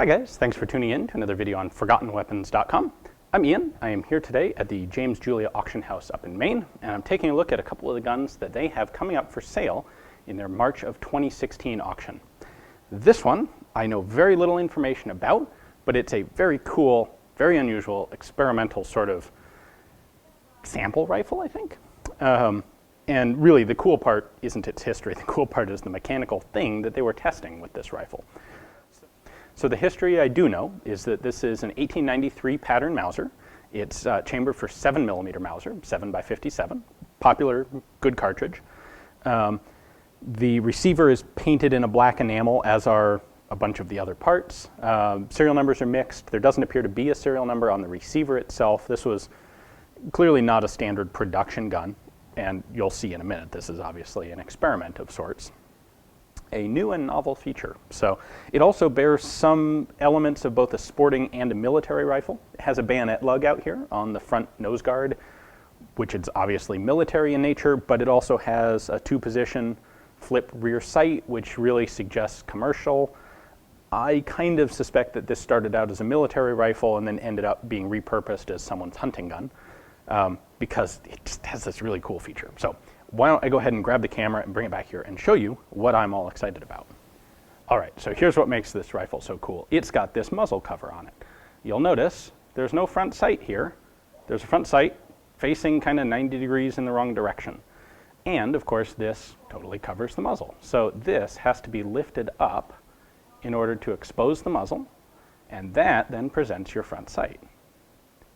Hi guys, thanks for tuning in to another video on ForgottenWeapons.com. I'm Ian. I am here today at the James Julia Auction House up in Maine, and I'm taking a look at a couple of the guns that they have coming up for sale in their March of 2016 auction. This one I know very little information about, but it's a very cool, very unusual, experimental sort of sample rifle, I think. And really the cool part isn't its history, the cool part is the mechanical thing that they were testing with this rifle. So the history I do know is that this is an 1893 pattern Mauser. It's chambered for 7mm Mauser, 7x57, popular, good cartridge. The receiver is painted in a black enamel, as are a bunch of the other parts. Serial numbers are mixed. There doesn't appear to be a serial number on the receiver itself. This was clearly not a standard production gun, and you'll see in a minute this is obviously an experiment of sorts. A new and novel feature. So it also bears some elements of both a sporting and a military rifle. It has a bayonet lug out here on the front nose guard, which is obviously military in nature, but it also has a two-position flip rear sight, which really suggests commercial. I kind of suspect that this started out as a military rifle and then ended up being repurposed as someone's hunting gun, because it just has this really cool feature. So why don't I go ahead and grab the camera and bring it back here and show you what I'm all excited about. All right, so here's what makes this rifle so cool. It's got this muzzle cover on it. You'll notice there's no front sight here. There's a front sight facing kind of 90 degrees in the wrong direction. And of course this totally covers the muzzle. So this has to be lifted up in order to expose the muzzle, and that then presents your front sight.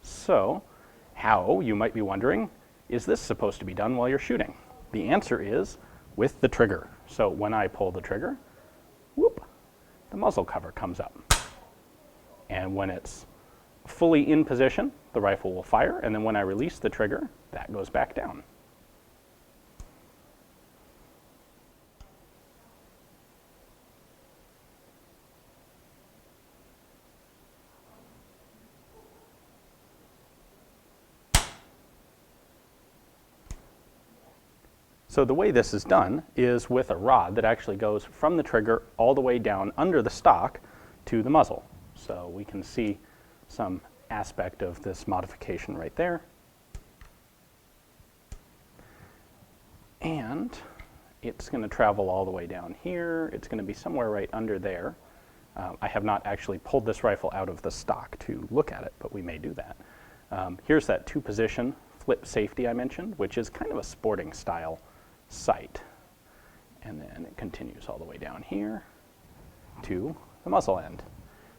So how, you might be wondering, is this supposed to be done while you're shooting? The answer is with the trigger. So when I pull the trigger, whoop, the muzzle cover comes up. And when it's fully in position, the rifle will fire, and then when I release the trigger, that goes back down. So the way this is done is with a rod that actually goes from the trigger all the way down under the stock to the muzzle. So we can see some aspect of this modification right there. And it's going to travel all the way down here. It's going to be somewhere right under there. I have not actually pulled this rifle out of the stock to look at it, but we may do that. Here's that two-position flip safety I mentioned, which is kind of a sporting style sight, and then it continues all the way down here to the muzzle end,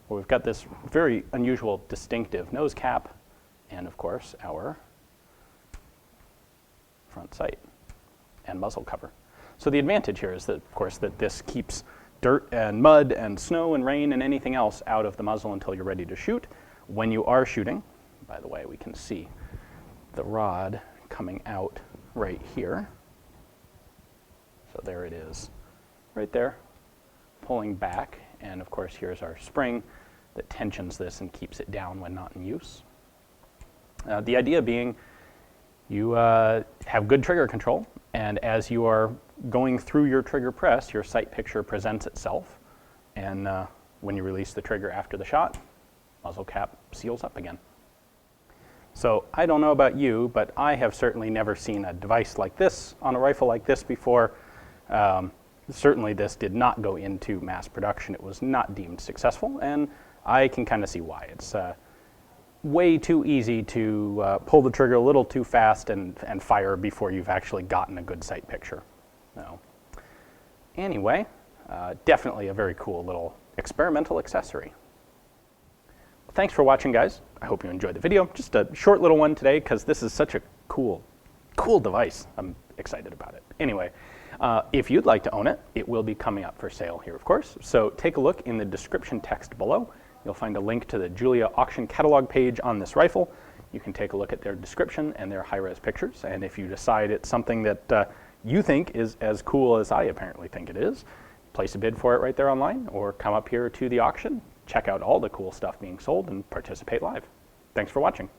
where we've got this very unusual distinctive nose cap and of course our front sight and muzzle cover. So the advantage here is that, of course, that this keeps dirt and mud and snow and rain and anything else out of the muzzle until you're ready to shoot. When you are shooting, by the way, we can see the rod coming out right here. So there it is, right there, pulling back. And of course, here's our spring that tensions this and keeps it down when not in use. The idea being you have good trigger control, and as you are going through your trigger press, your sight picture presents itself. And when you release the trigger after the shot, muzzle cap seals up again. So I don't know about you, but I have certainly never seen a device like this on a rifle like this before. Certainly this did not go into mass production. It was not deemed successful, and I can kind of see why. It's way too easy to pull the trigger a little too fast and fire before you've actually gotten a good sight picture. So anyway, definitely a very cool little experimental accessory. Well, thanks for watching, guys. I hope you enjoyed the video. Just a short little one today because this is such a cool device. I'm excited about it. Anyway, if you'd like to own it, it will be coming up for sale here, of course. So take a look in the description text below. You'll find a link to the Julia auction catalog page on this rifle. You can take a look at their description and their high-res pictures. And if you decide it's something that you think is as cool as I apparently think it is, place a bid for it right there online, or come up here to the auction, check out all the cool stuff being sold, and participate live. Thanks for watching.